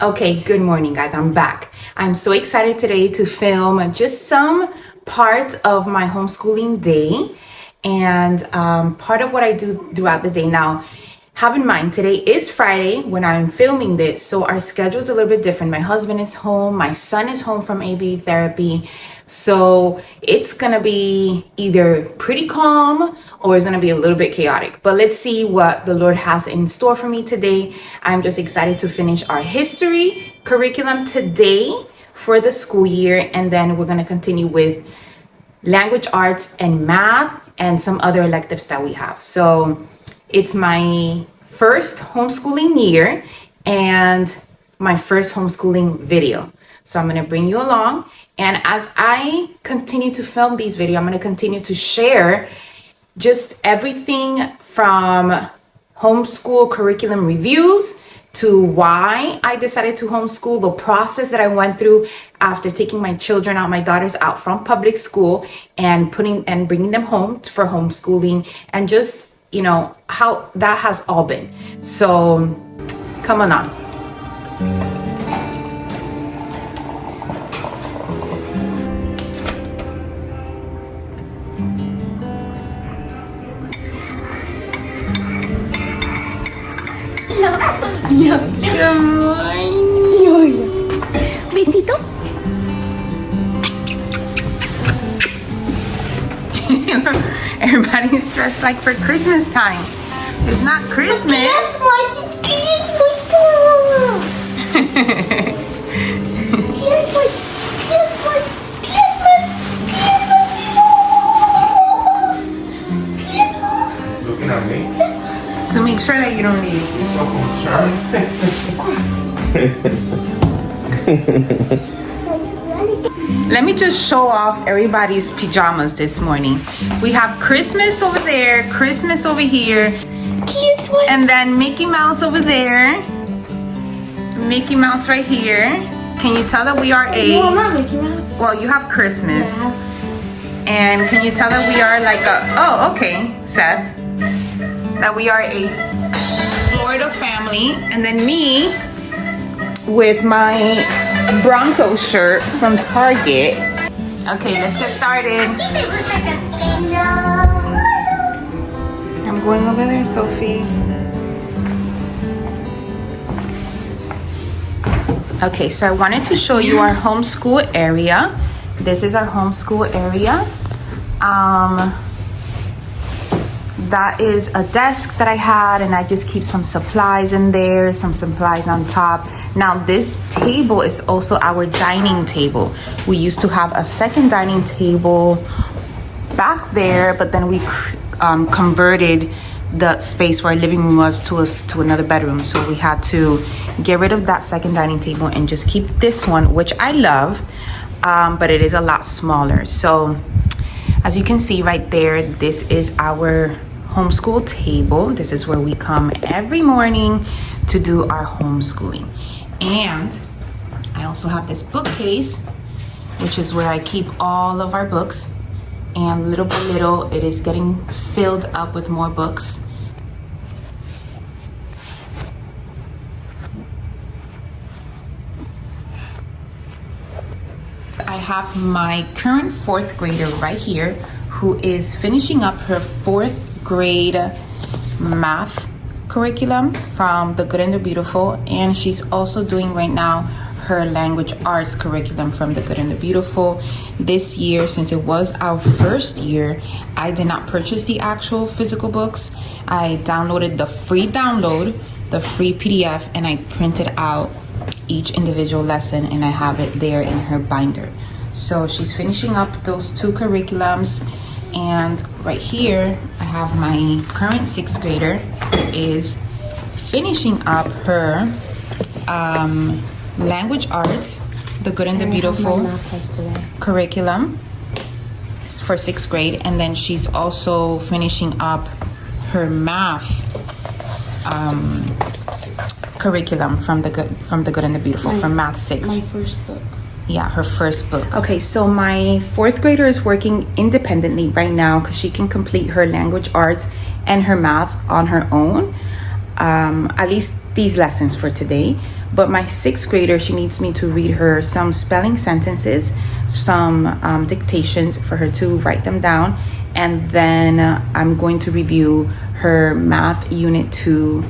Okay, good morning, guys. I'm back. I'm so excited today to film just some parts of my homeschooling day and part of what I do throughout the day. Now, have in mind, today is Friday when I'm filming this, so our schedule is a little bit different. My husband is home, my son is home from AB therapy, so it's gonna be either pretty calm or it's gonna be a little bit chaotic. But let's see what the Lord has in store for me today. I'm just excited to finish our history curriculum today for the school year, and then we're gonna continue with language arts and math and some other electives that we have. So it's my first homeschooling year and my first homeschooling video. So I'm gonna bring you along. And as I continue to film these videos, I'm gonna continue to share just everything from homeschool curriculum reviews to why I decided to homeschool, the process that I went through after taking my children out, my daughters out from public school and bringing them home for homeschooling, and just, you know, how that has all been. So come on. Good morning. Besito. Everybody's dressed like for Christmas time. It's not Christmas. Guess what? Guess what? Looking at me. To make sure that you don't leave. Let me just show off everybody's pajamas this morning. We have Christmas over there, Christmas over here, and then Mickey Mouse over there, Mickey Mouse right here. Can you tell that we are No, I'm not Mickey Mouse. well, you have Christmas. And can you tell that we are like oh, okay, Seth. That we are a Florida family. And then me with my Bronco shirt from Target. Okay, let's get started. I'm going over there, Sophie. Okay, so I wanted to show you our homeschool area. This is our homeschool area. That is a desk that I had, and I just keep some supplies in there, some supplies on top. Now this table is also our dining table. We used to have a second dining table back there, but then we converted the space where our living room was to another bedroom. So we had to get rid of that second dining table and just keep this one, which I love, but it is a lot smaller. So as you can see right there, this is our homeschool table. This is where we come every morning to do our homeschooling. And I also have this bookcase, which is where I keep all of our books. And little by little, it is getting filled up with more books. I have my current fourth grader right here who is finishing up her fourth grade math curriculum from The Good and the Beautiful, and she's also doing right now her language arts curriculum from The Good and the Beautiful. This year, since it was our first year, I did not purchase the actual physical books. I downloaded the free download, the free PDF, and I printed out each individual lesson, and I have it there in her binder. So she's finishing up those two curriculums. And right here, I have my current sixth grader who is finishing up her language arts, The Good and the Beautiful curriculum for sixth grade. And then she's also finishing up her math curriculum from the Good and the Beautiful, from Math 6. My first book. Yeah, her first book. Okay, so my fourth grader is working independently right now because she can complete her language arts and her math on her own. At least these lessons for today. But my sixth grader, she needs me to read her some spelling sentences, some dictations for her to write them down. And then I'm going to review her math unit 2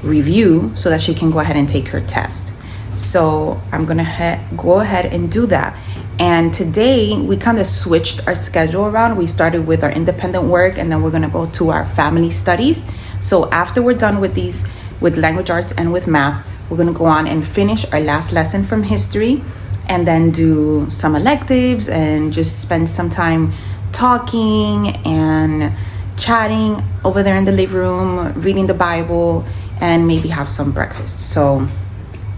review so that she can go ahead and take her test. So I'm gonna go ahead and do that. And today we kind of switched our schedule around. We started with our independent work, and then we're gonna go to our family studies. So after we're done with these, with language arts and with math, we're gonna go on and finish our last lesson from history, and then do some electives and just spend some time talking and chatting over there in the living room, reading the Bible, and maybe have some breakfast. So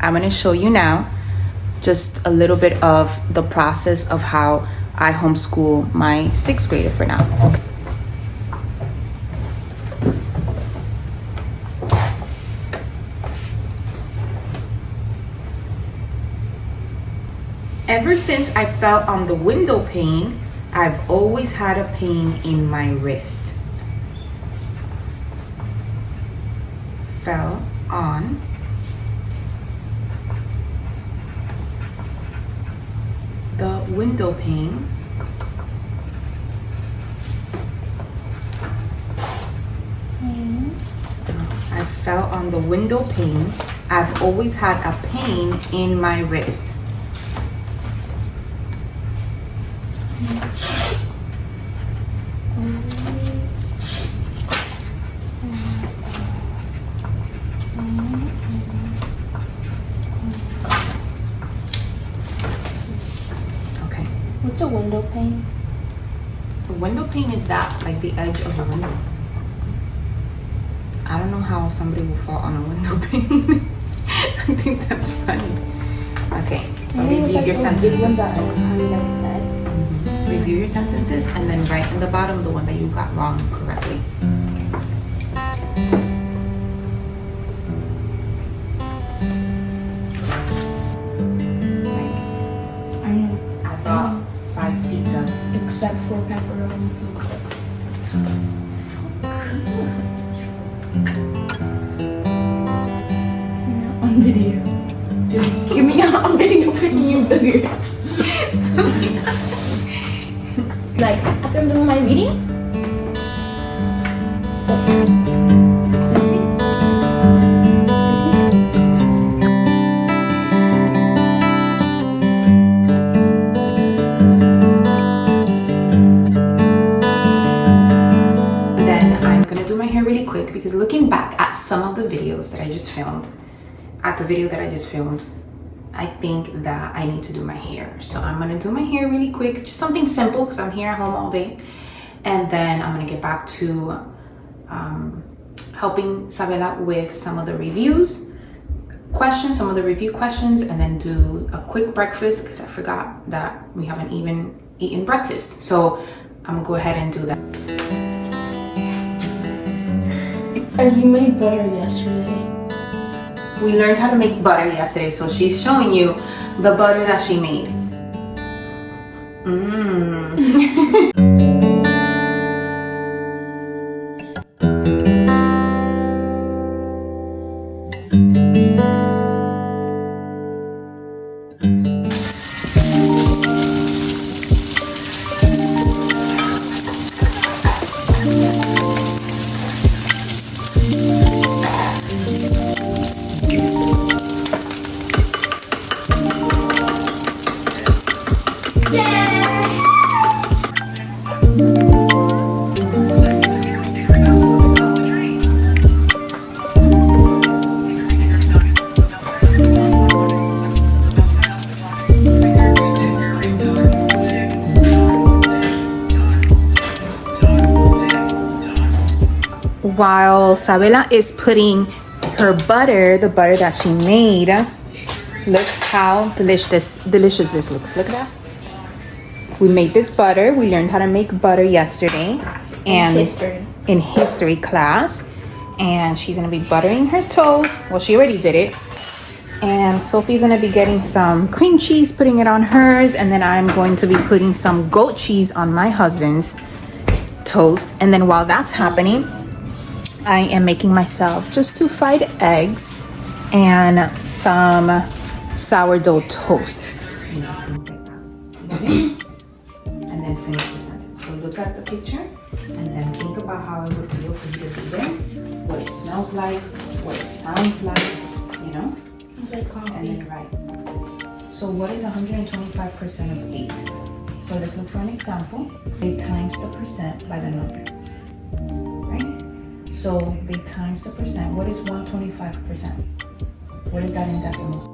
I'm gonna show you now just a little bit of the process of how I homeschool my sixth grader for now. Ever since I fell on the window pane, I've always had a pain in my wrist. Fell on the window pane. I fell on the window pane. I've always had a pain in my wrist. Okay. What's a window pane? The window pane is that, like the edge of a window. I don't know how somebody will fall on a window pane. I think that's funny. Okay, so review your sentences. Review your sentences and then write in the bottom the one that you got wrong correctly. I know. I bought 5 pizzas. Except for pepperoni pizza. On video. Give me out on video cooking you booger. Like, after I'm done my reading? Then I'm gonna do my hair really quick because looking back at some of the videos that I just filmed, I think that I need to do my hair. So I'm gonna do my hair really quick, just something simple because I'm here at home all day. And then I'm gonna get back to helping Sabela with some of the review questions, and then do a quick breakfast because I forgot that we haven't even eaten breakfast. So I'm gonna go ahead and do that. And you made butter yesterday. We learned how to make butter yesterday, so she's showing you the butter that she made. While Sabela is putting her butter, the butter that she made, look how delicious this looks. Look at that. We made this butter. We learned how to make butter yesterday and in history class. And she's gonna be buttering her toast. Well, she already did it. And Sophie's gonna be getting some cream cheese, putting it on hers, and then I'm going to be putting some goat cheese on my husband's toast. And then while that's happening, I am making myself just 2 fried eggs. and some sourdough toast. Things like that. Okay? And then finish the sentence. So look at the picture and then think about how it would feel for you to be there, what it smells like, what it sounds like, you know? It's like coffee. And then write. So what is 125% of 8? So let's look for an example. They times the percent by the number, right? So they times the percent. What is 125%? What is that in decimal?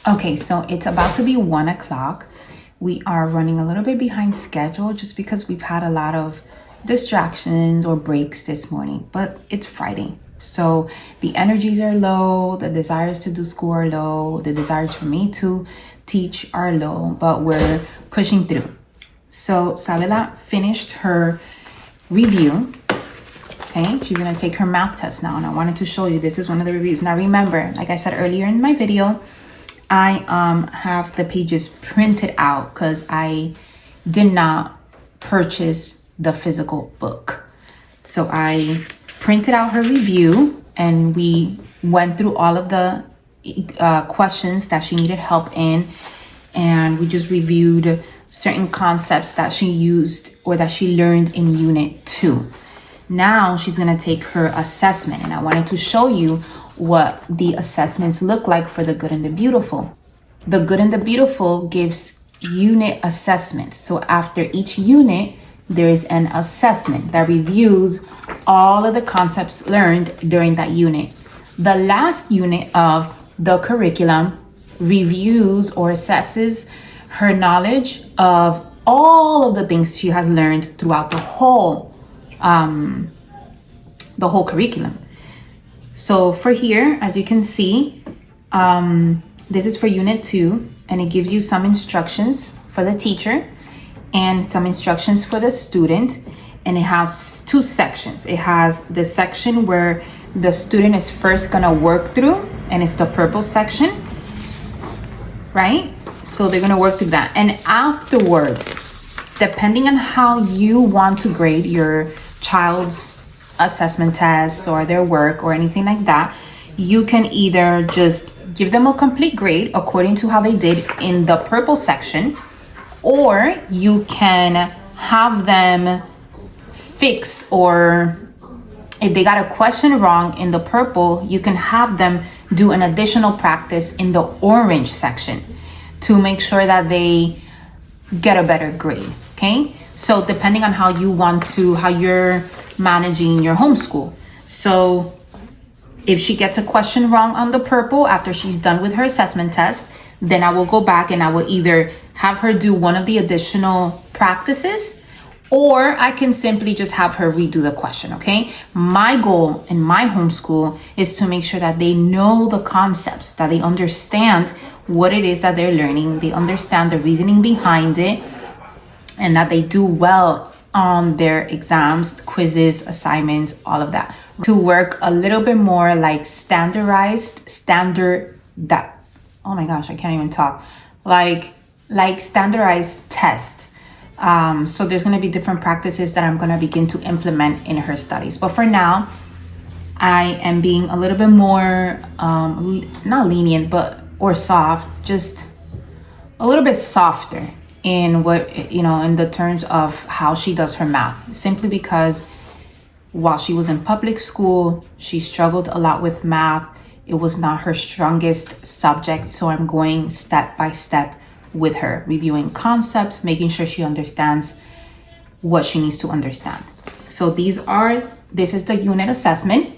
Okay, so it's about to be 1 o'clock. We are running a little bit behind schedule just because we've had a lot of distractions or breaks this morning, but it's Friday. So the energies are low, the desires to do school are low, the desires for me to teach are low, but we're pushing through. So Sabela finished her review. Okay, she's gonna take her math test now, and I wanted to show you, this is one of the reviews. Now remember, like I said earlier in my video, I have the pages printed out because I did not purchase the physical book. So I printed out her review and we went through all of the questions that she needed help in, and we just reviewed certain concepts that she used or that she learned in Unit 2. Now she's gonna take her assessment, and I wanted to show you what the assessments look like for the good and the beautiful. The good and the beautiful gives unit assessments. So after each unit, there is an assessment that reviews all of the concepts learned during that unit. The last unit of the curriculum reviews or assesses her knowledge of all of the things she has learned throughout the whole curriculum. So for here, as you can see, this is for Unit 2, and it gives you some instructions for the teacher and some instructions for the student, and it has 2 sections. It has the section where the student is first gonna work through, and it's the purple section, right? So they're gonna work through that, and afterwards, depending on how you want to grade your child's assessment tests or their work or anything like that, you can either just give them a complete grade according to how they did in the purple section, or you can have them fix, or if they got a question wrong in the purple, you can have them do an additional practice in the orange section to make sure that they get a better grade. Okay, so depending on how you're managing your homeschool. So if she gets a question wrong on the purple after she's done with her assessment test, then I will go back and I will either have her do one of the additional practices, or I can simply just have her redo the question. Okay, my goal in my homeschool is to make sure that they know the concepts, that they understand what it is that they're learning, they understand the reasoning behind it, and that they do well on their exams, quizzes, assignments, all of that. To work a little bit more like oh my gosh, I can't even talk. Like standardized tests. So there's gonna be different practices that I'm gonna begin to implement in her studies. But for now, I am being a little bit more, not lenient, or soft, just a little bit softer in in the terms of how she does her math, simply because while she was in public school, she struggled a lot with math. It was not her strongest subject, so I'm going step by step with her, reviewing concepts, making sure she understands what she needs to understand. So this is the unit assessment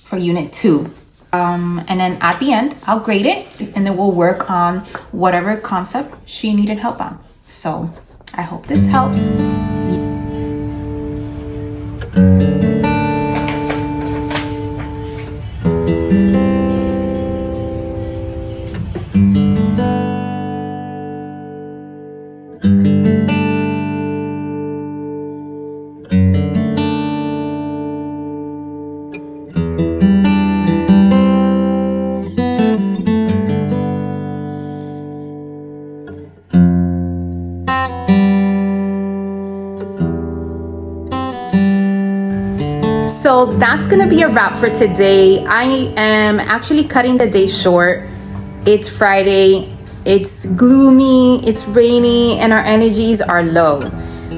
for Unit 2. And then at the end, I'll grade it, and then we'll work on whatever concept she needed help on. So I hope this helps. So that's gonna be a wrap for today. I am actually cutting the day short. It's Friday, it's gloomy, it's rainy, and our energies are low.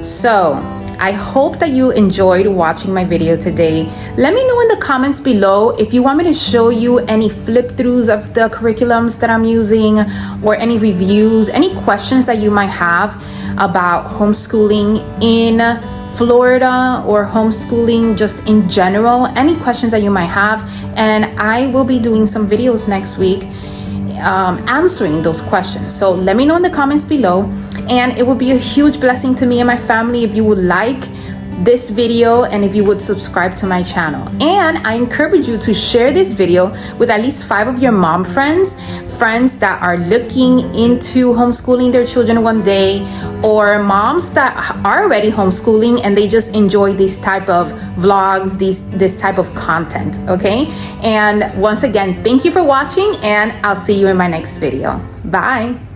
So I hope that you enjoyed watching my video today. Let me know in the comments below if you want me to show you any flip throughs of the curriculums that I'm using, or any reviews, any questions that you might have about homeschooling in Florida or homeschooling just in general, any questions that you might have. And I will be doing some videos next week answering those questions. So let me know in the comments below, and it would be a huge blessing to me and my family if you would like this video and if you would subscribe to my channel. And I encourage you to share this video with at least 5 of your mom friends that are looking into homeschooling their children one day, or moms that are already homeschooling and they just enjoy this type of vlogs, this type of content. Okay, and once again, thank you for watching, and I'll see you in my next video. Bye.